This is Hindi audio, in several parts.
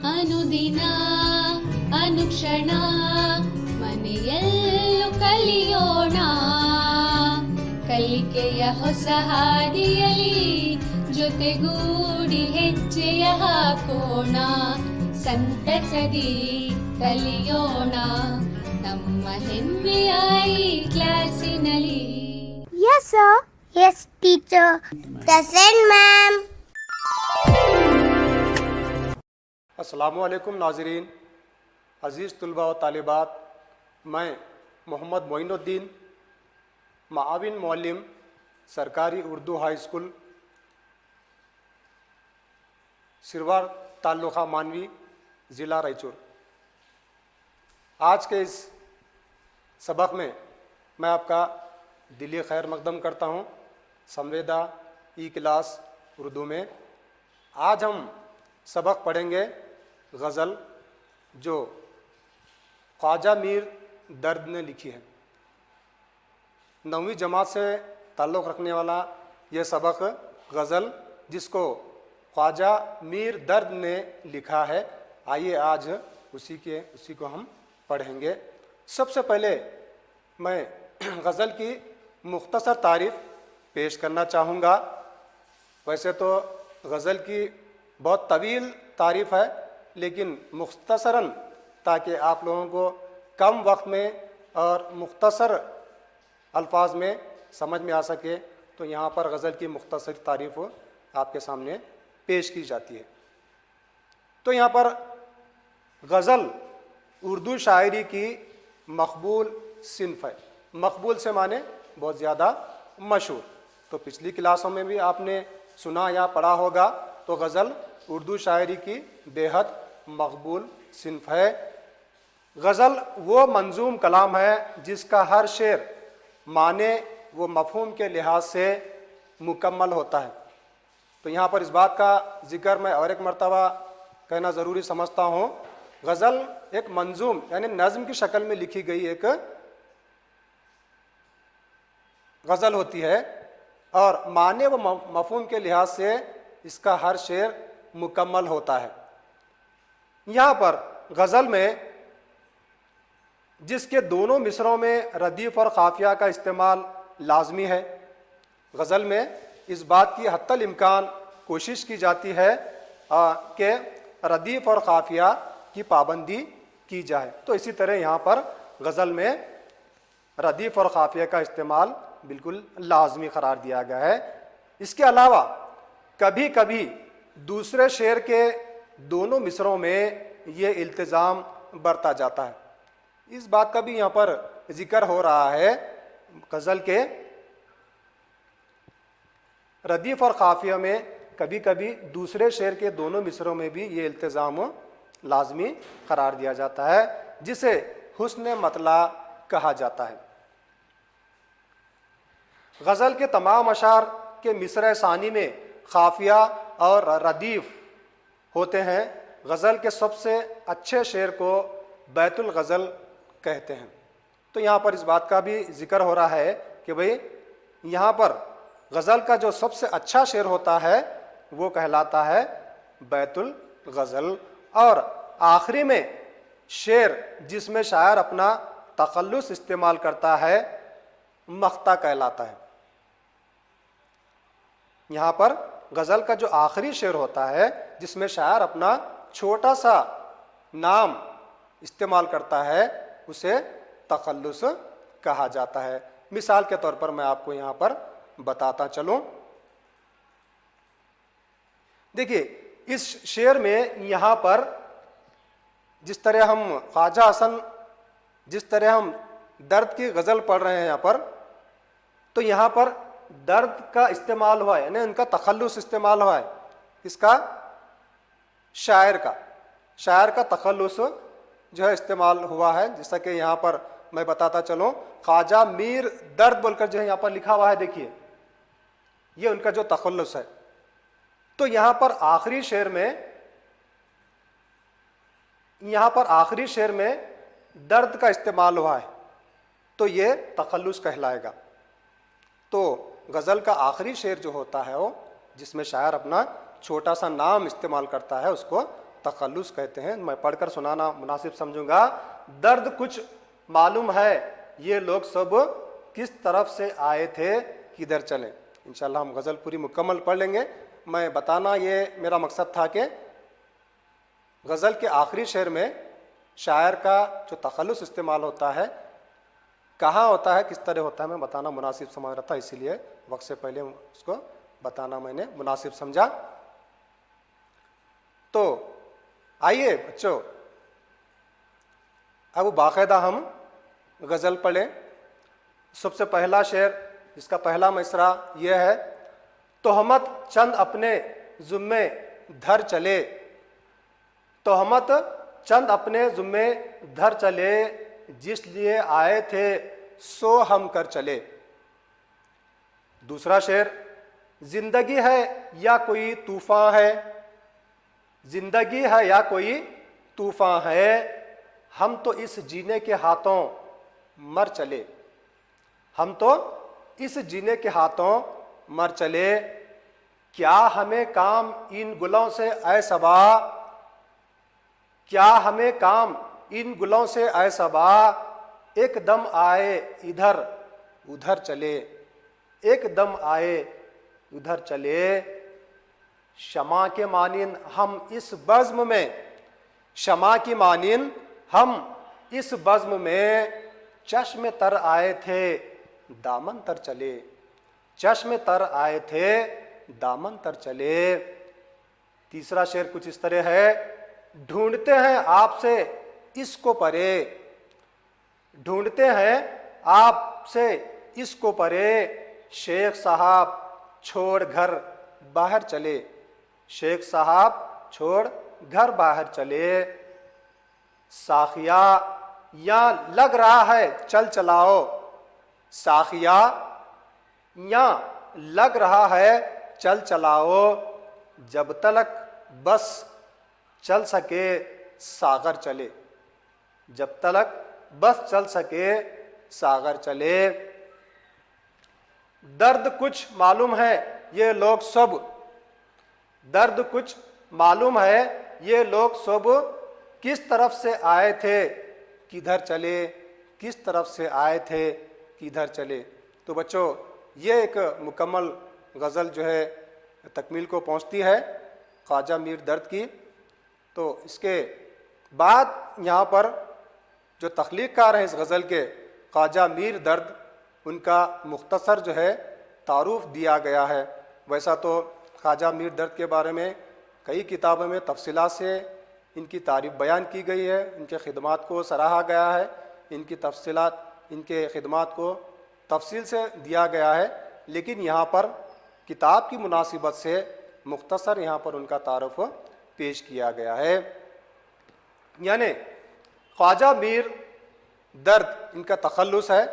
ಅನುದಿನ ಅನುಕ್ಷಣ ಮನೆಯಲ್ಲೂ ಕಲಿಯೋಣ, ಕಲಿಕೆಯ ಹೊಸ ಹಾದಿಯಲಿ ಜೊತೆಗೂಡಿ ಹೆಜ್ಜೆಯ ಹಾಕೋಣ, ಸಂತಸದಿ ಕಲಿಯೋಣ ನಮ್ಮ ಹೆಮ್ಮೆಯ ಈ ಕ್ಲಾಸಿನಲ್ಲಿ. Yes sir. Yes teacher. Present ma'am. अस्सलामुअलैकुम नाज़रीन, अज़ीज़ तलबा व तालिबात, मैं मोहम्मद मोइनुद्दीन, माविन मुअल्लिम सरकारी उर्दू हाई स्कूल सिरवार ताल्लुक़ा मानवी ज़िला रायचूर। आज के इस सबक में मैं आपका दिली खैर मकदम करता हूँ। संवेदा ई क्लास उर्दू में आज हम सबक पढ़ेंगे गज़ल जो ख्वाजा मीर दर्द ने लिखी है। 9वीं जमात से ताल्लुक़ रखने वाला यह सबक गज़ल जिसको ख्वाजा मीर दर्द ने लिखा है, आइए आज उसी को हम पढ़ेंगे। सबसे पहले मैं गज़ल की मुख्तसर तारीफ़ पेश करना चाहूँगा। वैसे तो गज़ल की बहुत तवील तारीफ़ है, लेकिन मुख्तसरन ताकि आप लोगों को कम वक्त में और मुख्तसर अल्फाज में समझ में आ सके, तो यहाँ पर गज़ल की मुख्तसर तारीफ़ आपके सामने पेश की जाती है। तो यहाँ पर गज़ल उर्दू शायरी की मकबूल सिन्फ़ है। मकबूल से माने बहुत ज़्यादा मशहूर। तो पिछली क्लासों में भी आपने सुना या पढ़ा होगा, तो गज़ल उर्दू शायरी की बेहद मकबूल सिन्फ़ है। गज़ल वो मंजूम कलाम है जिसका हर शेर माने वो मफ़हूम के लिहाज से मुकम्मल होता है। तो यहाँ पर इस बात का ज़िक्र मैं और एक मरतबा कहना ज़रूरी समझता हूँ। गज़ल एक मंजूम यानी नज़्म की शक्ल में लिखी गई एक गज़ल होती है और माने व मफ़हूम के लिहाज से इसका हर शेर मुकम्मल होता है। यहाँ पर गज़ल में जिसके दोनों मिसरों में रदीफ़ और काफ़िया का इस्तेमाल लाजमी है, गज़ल में इस बात की हत्तल इम्कान कोशिश की जाती है कि रदीफ़ और काफ़िया की पाबंदी की जाए। तो इसी तरह यहाँ पर गज़ल में रदीफ़ और काफ़िया का इस्तेमाल बिल्कुल लाजमी करार दिया गया है। इसके अलावा कभी कभी दूसरे शेर के दोनों मिसरों में ये इल्तिज़ाम बरता जाता है। इस बात का भी यहाँ पर जिक्र हो रहा है। गज़ल के रदीफ़ और काफ़िया में कभी कभी दूसरे शेर के दोनों मिसरों में भी ये इल्तिज़ाम लाजमी करार दिया जाता है, जिसे हुस्न मतला कहा जाता है। गज़ल के तमाम अशार के मिसरे सानी में काफ़िया और रदीफ़ होते हैं। गज़ल के सबसे अच्छे शेर को बैतुल गज़ल कहते हैं। तो यहाँ पर इस बात का भी जिक्र हो रहा है कि भाई यहाँ पर गज़ल का जो सबसे अच्छा शेर होता है वो कहलाता है बैतुल गज़ल, और आखिरी में शेर जिसमें शायर अपना तखल्लुस इस्तेमाल करता है मख्ता कहलाता है। यहाँ पर गज़ल का जो आखिरी शेर होता है जिसमें शायर अपना छोटा सा नाम इस्तेमाल करता है उसे तखल्लुस कहा जाता है। मिसाल के तौर पर मैं आपको यहाँ पर बताता चलूँ। देखिए, इस शेर में यहाँ पर जिस तरह हम ख्वाजा हसन जिस तरह हम दर्द की गज़ल पढ़ रहे हैं यहाँ पर, तो यहाँ पर दर्द का इस्तेमाल हुआ है, यानी उनका तखल्लुस इस्तेमाल हुआ है। इसका शायर का तखल्लुस जो है इस्तेमाल हुआ है। जैसा कि यहाँ पर मैं बताता चलूँ, ख्वाजा मीर दर्द बोलकर जो है यहाँ पर लिखा हुआ है, देखिए ये उनका जो तखल्लुस है। तो यहाँ पर आखिरी शेर में दर्द का इस्तेमाल हुआ है, तो ये तखल्लुस कहलाएगा। तो गज़ल का आखिरी शेर जो होता है वो जिसमें शायर अपना छोटा सा नाम इस्तेमाल करता है उसको तखल्लुस कहते हैं। मैं पढ़कर सुनाना मुनासिब समझूंगा। दर्द कुछ मालूम है, ये लोग सब किस तरफ से आए थे, किधर चले। इंशाल्लाह हम गज़ल पूरी मुकम्मल पढ़ लेंगे। मैं बताना ये मेरा मकसद था कि गज़ल के आखिरी शेर में शायर का जो तखल्लुस इस्तेमाल होता है कहाँ होता है, किस तरह होता है, मैं बताना मुनासिब समझ रहा था, इसीलिए वक्त से पहले उसको बताना मैंने मुनासिब समझा। तो आइए बच्चों, अब बाकायदा हम गज़ल पढ़ें। सबसे पहला शेर, जिसका पहला मिसरा यह है, तोहमत चंद अपने ज़ुम्मे धर चले, तोहमत चंद अपने ज़ुम्मे धर चले, जिस लिए आए थे सो हम कर चले। दूसरा शेर, जिंदगी है या कोई तूफान है, जिंदगी है या कोई तूफान है, हम तो इस जीने के हाथों मर चले, हम तो इस जीने के हाथों मर चले। क्या हमें काम इन गुलों से ऐ सबा, क्या हमें काम इन गुलों से ऐ सबा, एकदम आए इधर उधर चले, एकदम आए उधर चले। शमा के मानिन हम इस बज़्म में, शमा की मानिन हम इस बज़्म में, चश्मे तर आए थे दामन तर चले, चश्मे तर आए थे दामन तर चले। तीसरा शेर कुछ इस तरह है, ढूंढते हैं आपसे इसको परे, ढूंढते हैं आपसे इसको परे, शेख साहब छोड़ घर बाहर चले, शेख साहब छोड़ घर बाहर चले। साखिया या लग रहा है चल चलाओ, साखिया या लग रहा है चल चलाओ, जब तलक बस चल सके सागर चले, जब तलक बस चल सके सागर चले। दर्द कुछ मालूम है ये लोग सब, दर्द कुछ मालूम है ये लोग सब, किस तरफ से आए थे किधर चले, किस तरफ से आए थे किधर चले। तो बच्चों, ये एक मुकम्मल गज़ल जो है तकमील को पहुंचती है ख्वाजा मीर दर्द की। तो इसके बाद यहाँ पर जो तख्लीक़कार हैं इस गज़ल के, ख्वाजा मीर दर्द, उनका मुख्तसर जो है तारुफ दिया गया है। वैसा तो ख्वाजा मीर दर्द के बारे में कई किताबों में तफसीलात से इनकी तारीफ़ बयान की गई है, इनके खिदमात को सराहा गया है, इनकी तफसीलात, इनके खिदमात को तफसील से दिया गया है। लेकिन यहाँ पर किताब की मुनासिबत से मुख्तसर यहाँ पर उनका तारुफ पेश किया गया है। यानी ख्वाजा मीर दर्द इनका तखल्लुस है,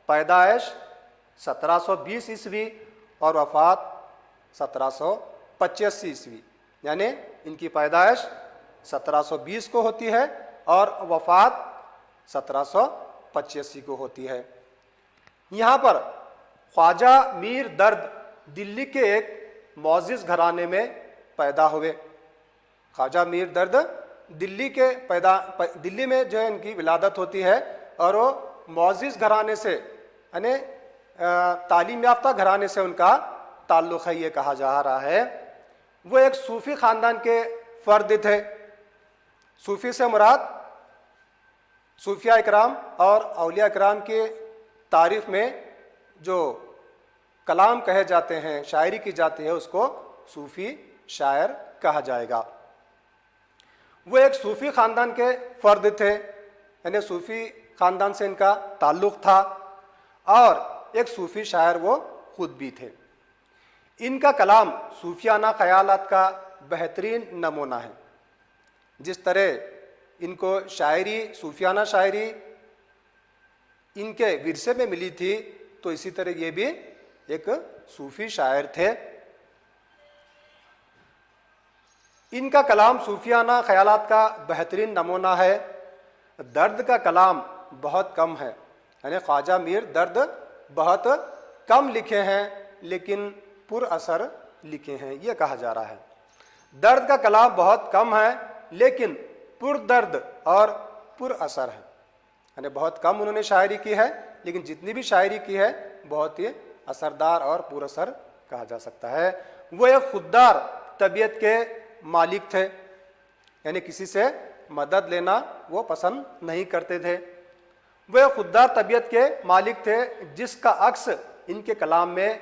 पैदाइश 1720 ईस्वी और वफ़ात 1785 ईस्वी, यानी इनकी पैदाइश 1720 को होती है और वफ़ात 1785 को होती है। यहाँ पर ख्वाजा मीर दर्द दिल्ली के एक मोअज़्ज़िज़ घराने में पैदा हुए। ख्वाजा मीर दर्द दिल्ली में जो है इनकी विलादत होती है और वो मोअज़्ज़िज़ घराने से, यानी तालीम याफ्ता घराने से उनका ताल्लुक़ है, ये कहा जा रहा है। वो एक सूफ़ी ख़ानदान के फ़र्द थे। सूफ़ी से मुराद सूफिया इकराम और औलिया इकराम के तारीफ़ में जो कलाम कहे जाते हैं, शायरी की जाती है, उसको सूफ़ी शायर कहा जाएगा। वो एक सूफ़ी ख़ानदान के फ़र्द थे, यानी सूफ़ी ख़ानदान से इनका ताल्लुक़ था और एक सूफ़ी शायर वो ख़ुद भी थे। इनका कलाम सूफियाना ख़यालात का बेहतरीन नमूना है। जिस तरह इनको शायरी, सूफियाना शायरी इनके विरसे में मिली थी, तो इसी तरह ये भी एक सूफ़ी शायर थे। इनका कलाम सूफियाना ख़यालात का बेहतरीन नमूना है। दर्द का कलाम बहुत कम है, यानी ख्वाजा मीर दर्द बहुत कम लिखे हैं लेकिन पुर असर लिखे हैं, ये कहा जा रहा है। दर्द का कलाम बहुत कम है लेकिन पुरदर्द और पुर असर है। यानी बहुत कम उन्होंने शायरी की है, लेकिन जितनी भी शायरी की है बहुत ही असरदार और पुरअसर कहा जा सकता है। वो एक खुददार तबीयत के मालिक थे, यानी किसी से मदद लेना वो पसंद नहीं करते थे। वो एक खुददार तबीयत के मालिक थे जिसका अक्स इनके कलाम में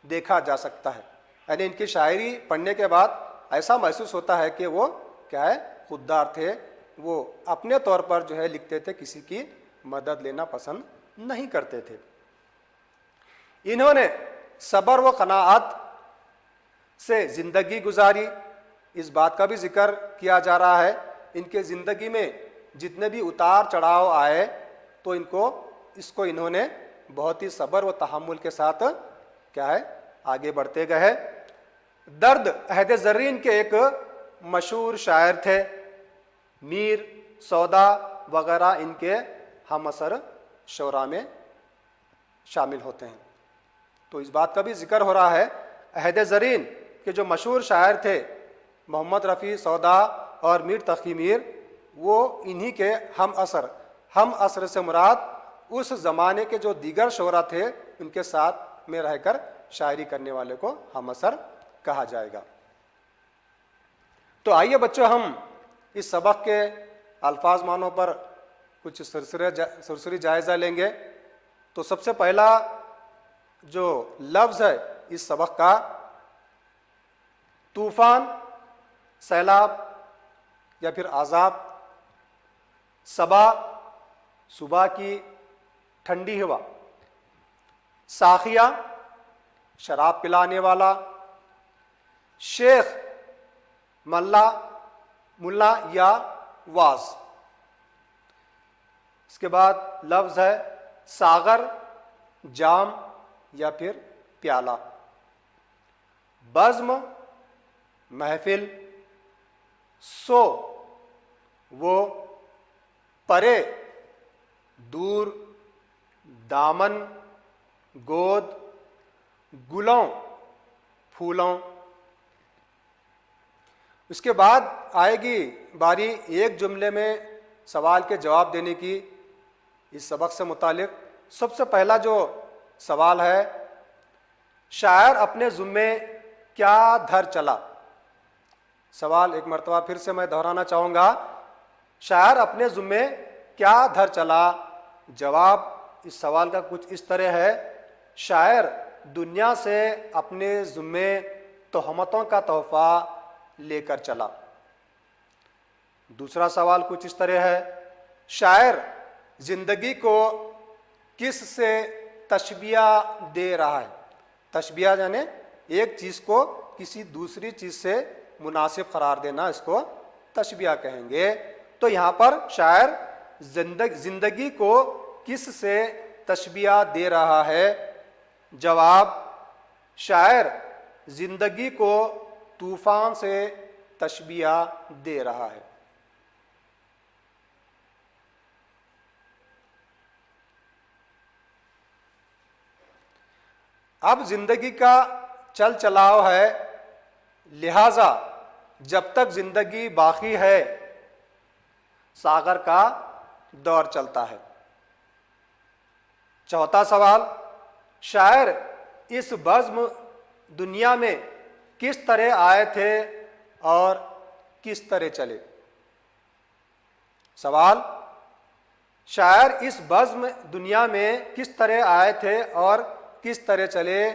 देखा जा सकता है। यानी इनकी शायरी पढ़ने के बाद ऐसा महसूस होता है कि वो क्या है, खुददार थे। वो अपने तौर पर जो है लिखते थे, किसी की मदद लेना पसंद नहीं करते थे। इन्होंने सब्र व कनाअत से जिंदगी गुजारी। इस बात का भी जिक्र किया जा रहा है, इनके जिंदगी में जितने भी उतार चढ़ाव आए तो इसको इन्होंने बहुत ही सब्र व तहम्मुल के साथ क्या है आगे बढ़ते गए। दर्द अहद ज़र्रीन के एक मशहूर शायर थे, मीर सौदा वगैरह इनके हम असर शोरा में शामिल होते हैं। तो इस बात का भी जिक्र हो रहा है, अहद ज़रीन के जो मशहूर शायर थे मोहम्मद रफ़ी सौदा और मीर तक़ी मीर, वो इन्हीं के हम असर से मुराद उस ज़माने के जो दीगर शोरा थे उनके साथ में रहकर शायरी करने वाले को हम असर कहा जाएगा। तो आइए बच्चों, हम इस सबक के अल्फाज मानों पर कुछ सरसरी जायज़ा लेंगे। तो सबसे पहला जो लफ्ज़ है इस सबक का, तूफान, सैलाब या फिर आज़ाब। सबा, सुबह की ठंडी हवा। साखिया, शराब पिलाने वाला। शेख, मुल्ला या वाज। इसके बाद लफ्ज़ है सागर, जाम या फिर प्याला। बज़्म, महफिल। सो, वो। परे, दूर। दामन, गोद। गुलों, फूलों। उसके बाद आएगी बारी एक जुमले में सवाल के जवाब देने की इस सबक से मुतालिक। सबसे पहला जो सवाल है, शायर अपने ज़ुम्मे क्या धर चला। सवाल एक मरतबा फिर से मैं दोहराना चाहूँगा, शायर अपने ज़ुम्मे क्या धर चला। जवाब इस सवाल का कुछ इस तरह है, शायर दुनिया से अपने ज़ुम्मे तोहमतों का तोहफ़ा लेकर चला। दूसरा सवाल कुछ इस तरह है, शायर ज़िंदगी को किस से तशबिया दे रहा है। तशबिया यानी एक चीज़ को किसी दूसरी चीज़ से मुनासिब करार देना, इसको तशबिया कहेंगे। तो यहाँ पर शायर ज़िंदगी को किस से तशबिया दे रहा है। जवाब, शायर ज़िंदगी को तूफ़ान से तशबिया दे रहा है। अब जिंदगी का चल चलाव है, लिहाजा जब तक जिंदगी बाकी है सागर का दौर चलता है। चौथा सवाल, शायर इस बज़्म दुनिया में किस तरह आए थे और किस तरह चले। सवाल, शायर इस बज़्म दुनिया में किस तरह आए थे और किस तरह चले।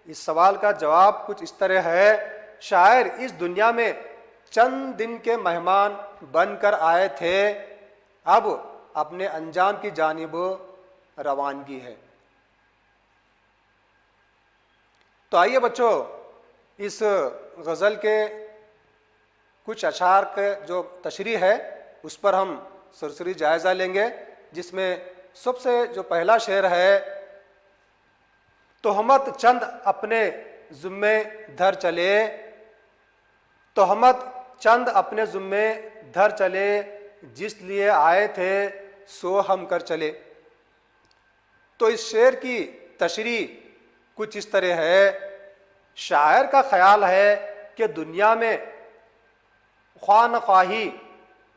इस सवाल का जवाब कुछ इस तरह है, शायर इस दुनिया में चंद दिन के मेहमान बनकर आए थे, अब अपने अंजाम की जानिब रवानगी है। तो आइए बच्चों, इस गज़ल के कुछ अशार के जो तशरीह है उस पर हम सरसरी जायज़ा लेंगे, जिसमें सबसे जो पहला शेर है, तोहमत चंद अपने ज़ुम्मे धर चले। तोहमत चंद अपने ज़ुम्मे धर चले, जिस लिए आए थे सो हम कर चले। तो इस शेर की तशरीह कुछ इस तरह है, शायर का ख्याल है कि दुनिया में ख्वाह न ख्वाही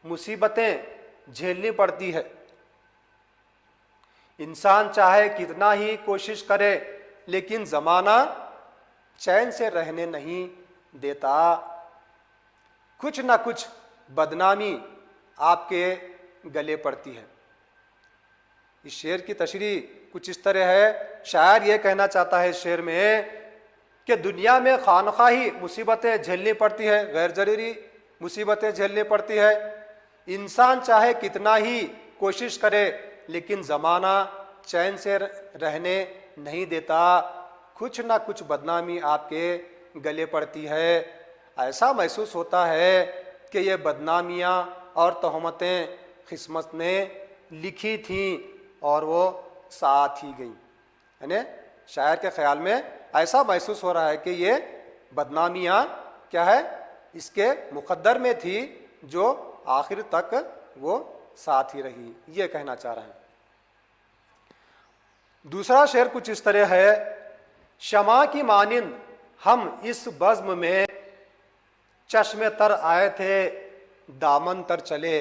मुसीबतें झेलनी पड़ती है। इंसान चाहे कितना ही कोशिश करे लेकिन जमाना चैन से रहने नहीं देता। कुछ ना कुछ बदनामी आपके गले पड़ती है। इस शेर की तशरीह कुछ इस तरह है, शायर ये कहना चाहता है इस शेर में कि दुनिया में खानखाही मुसीबतें झेलनी पड़ती है, गैर जरूरी मुसीबतें झेलनी पड़ती है। इंसान चाहे कितना ही कोशिश करे लेकिन ज़माना चैन से रहने नहीं देता। कुछ ना कुछ बदनामी आपके गले पड़ती है। ऐसा महसूस होता है कि ये बदनामियाँ और तहमतें किस्मत ने लिखी थीं और वो साथ ही गई। यानी शायर के ख्याल में ऐसा महसूस हो रहा है कि ये बदनामियाँ क्या है, इसके मुकद्दर में थी जो आखिर तक वो साथ ही रही, ये कहना चाह रहे हैं। दूसरा शेर कुछ इस तरह है, शमा की मानिंद हम इस बज़्म में चश्मे तर आए थे दामन तर चले।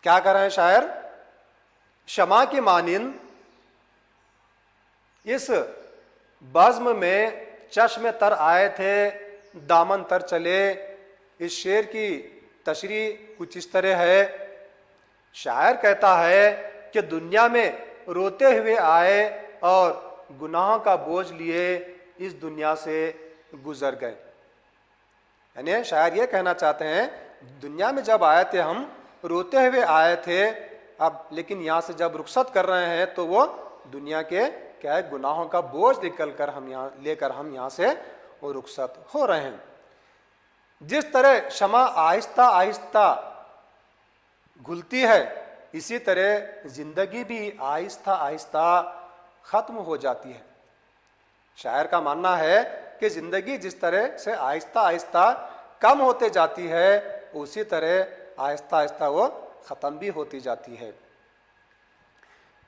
क्या कर रहे हैं शायर, शमा की मानिंद इस बज़्म में चश्मे तर आए थे दामन तर चले। इस शेर की तशरीह कुछ इस तरह है, शायर कहता है कि दुनिया में रोते हुए आए और गुनाहों का बोझ लिए इस दुनिया से गुजर गए। यानी शायर ये कहना चाहते हैं दुनिया में जब आए थे हम रोते हुए आए थे, अब लेकिन यहाँ से जब रुखसत कर रहे हैं तो वो दुनिया के क्या है, गुनाहों का बोझ लेकर हम यहाँ से वो रुखसत हो रहे हैं। जिस तरह शमा आहिस्ता आहिस्ता घुलती है इसी तरह जिंदगी भी आहिस्ता आहिस्ता खत्म हो जाती है। शायर का मानना है कि जिंदगी जिस तरह से आहिस्ता आहिस्ता कम होते जाती है उसी तरह आहिस्ता आहिस्ता वो खत्म भी होती जाती है।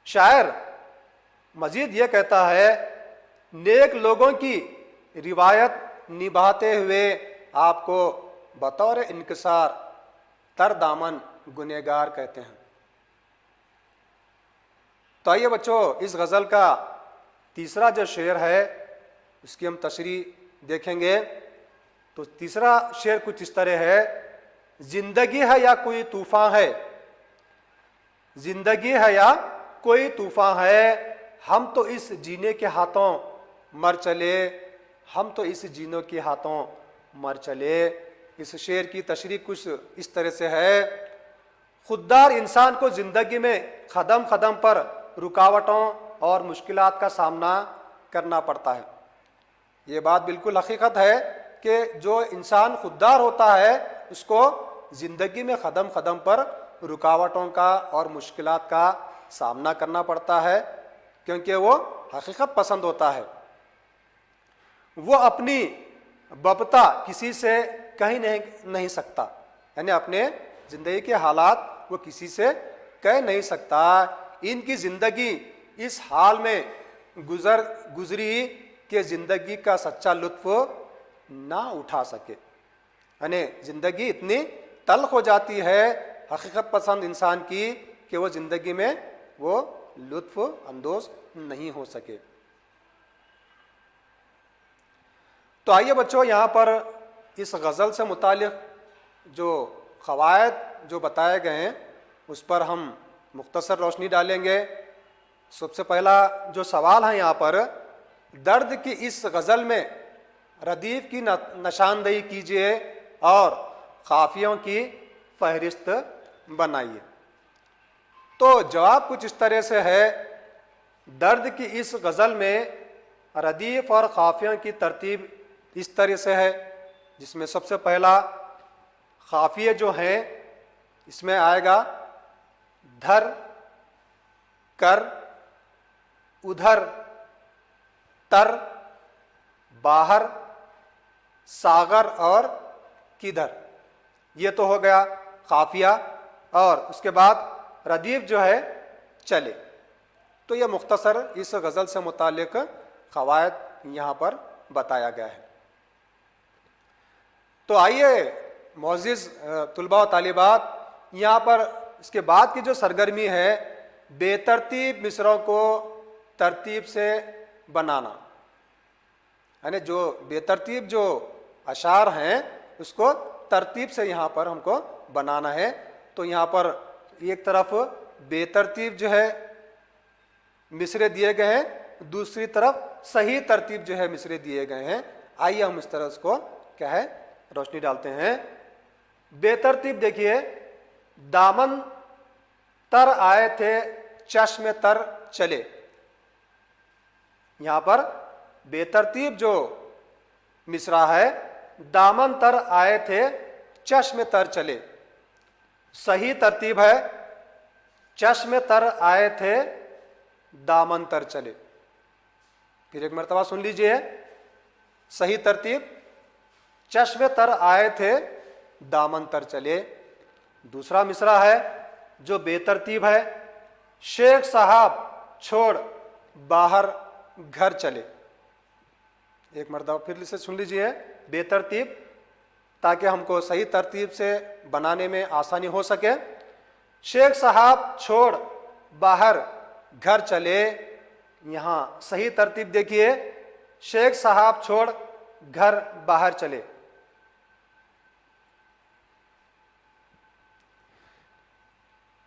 शायर मजीद ये कहता है, नेक लोगों की रिवायत निभाते हुए आपको बतौर इनकिसार तर दामन गुनहगार कहते हैं। तो आइए बच्चों, इस गज़ल का तीसरा जो शेर है उसकी हम तशरीह देखेंगे। तो तीसरा शेर कुछ इस तरह है, जिंदगी है या कोई तूफान है, जिंदगी है या कोई तूफान है, हम तो इस जीने के हाथों मर चले, हम तो इस जीनों के हाथों मर चले। इस शेर की तशरीह कुछ इस तरह से है, खुददार इंसान को जिंदगी में कदम कदम पर रुकावटों और मुश्किलात का सामना करना पड़ता है। ये बात बिल्कुल हकीकत है कि जो इंसान खुददार होता है उसको जिंदगी में कदम कदम पर रुकावटों का और मुश्किलात का सामना करना पड़ता है, क्योंकि वो हकीकत पसंद होता है। वो अपनी बबता किसी से कहीं नहीं सकता, यानी अपने जिंदगी के हालात वो किसी से कह नहीं सकता। इनकी जिंदगी इस हाल में गुजरी कि जिंदगी का सच्चा लुत्फ ना उठा सके, यानी जिंदगी इतनी तल्ख हो जाती है हकीकत पसंद इंसान की कि वो जिंदगी में वो लुत्फ अंदोज नहीं हो सके। तो आइए बच्चों, यहाँ पर इस गज़ल से मुतालिक जो क़वायद जो बताए गए हैं उस पर हम मुख्तसर रोशनी डालेंगे। सबसे पहला जो सवाल है यहाँ पर, दर्द की इस गज़ल में रदीफ की निशानदेही कीजिए और काफियों की फहरिस्त बनाइए। तो जवाब कुछ इस तरह से है, दर्द की इस गज़ल में रदीफ और काफियों की तरतीब इस तरह से है, जिसमें सबसे पहला काफिये जो हैं इसमें आएगा धर, कर, उधर, तर, बाहर, सागर और किधर। ये तो हो गया काफिया, और उसके बाद रदीफ जो है चले। तो ये मुख्तसर इस गज़ल से मुतालिक क़वायद यहाँ पर बताया गया है। तो आइए मोअज़्ज़िज़ तुलबा व तालिबात, यहाँ पर इसके बाद की जो सरगर्मी है बेतरतीब मिसरों को तरतीब से बनाना, यानी जो बेतरतीब जो अशार हैं उसको तरतीब से यहाँ पर हमको बनाना है। तो यहाँ पर एक तरफ बेतरतीब जो है मिसरे दिए गए हैं, दूसरी तरफ सही तरतीब जो है मिसरे दिए गए हैं। आइए हम इस तरह उसको क्या है रोशनी डालते हैं। बेतरतीब देखिए, दामन तर आए थे चश्मे तर चले। यहां पर बेतरतीब जो मिसरा है, दामन तर आए थे चश्मे तर चले। सही तरतीब है चश्मे तर आए थे दामन तर चले। फिर एक मर्तबा सुन लीजिए, सही तरतीब चश्मे तर आए थे दामन तर चले। दूसरा मिसरा है जो बेतरतीब है, शेख साहब छोड़ बाहर घर चले। एक मर्तबा फिर से सुन लीजिए, बेतरतीब, ताकि हमको सही तरतीब से बनाने में आसानी हो सके। शेख साहब छोड़ बाहर घर चले। यहाँ सही तरतीब देखिए, शेख साहब छोड़ घर बाहर चले।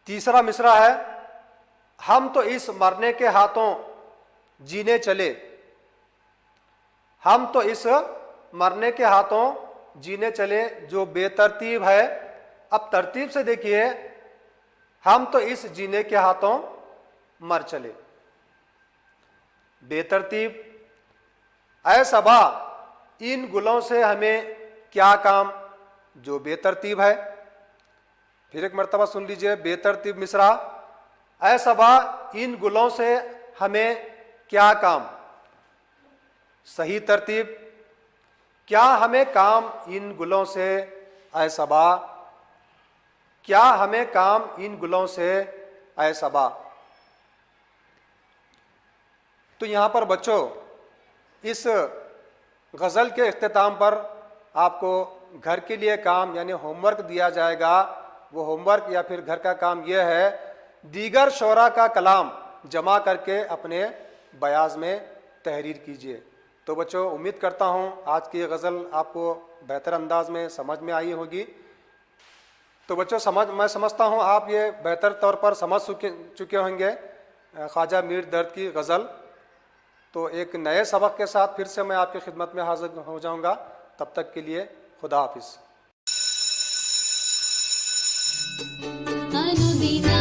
तीसरा मिसरा है, हम तो इस मरने के हाथों जीने चले। हम तो इस मरने के हाथों जीने चले, जो बेतरतीब है। अब तरतीब से देखिए, हम तो इस जीने के हाथों मर चले। बेतरतीब, ऐ सबा इन गुलों से हमें क्या काम, जो बेतरतीब है। फिर एक मर्तबा सुन लीजिए, बेतरतीब मिसरा, ऐ सबा इन गुलों से हमें क्या काम। सही तरतीब, क्या हमें काम इन गुलों से, ऐ सबा क्या हमें काम इन गुलों से, ऐ सबा। तो यहां पर बच्चों इस गज़ल के इख्तिताम पर आपको घर के लिए काम यानी होमवर्क दिया जाएगा। वो होमवर्क या फिर घर का काम यह है, दीगर शोरा का कलाम जमा करके अपने बयाज में तहरीर कीजिए। तो बच्चों उम्मीद करता हूँ आज की ये गज़ल आपको बेहतर अंदाज में समझ में आई होगी। तो बच्चों मैं समझता हूँ आप ये बेहतर तौर पर समझ चुके होंगे ख्वाजा मीर दर्द की गज़ल। तो एक नए सबक के साथ फिर से मैं आपकी खिदमत में हाजिर हो जाऊँगा। तब तक के लिए खुदा हाफिज़। अनुदिना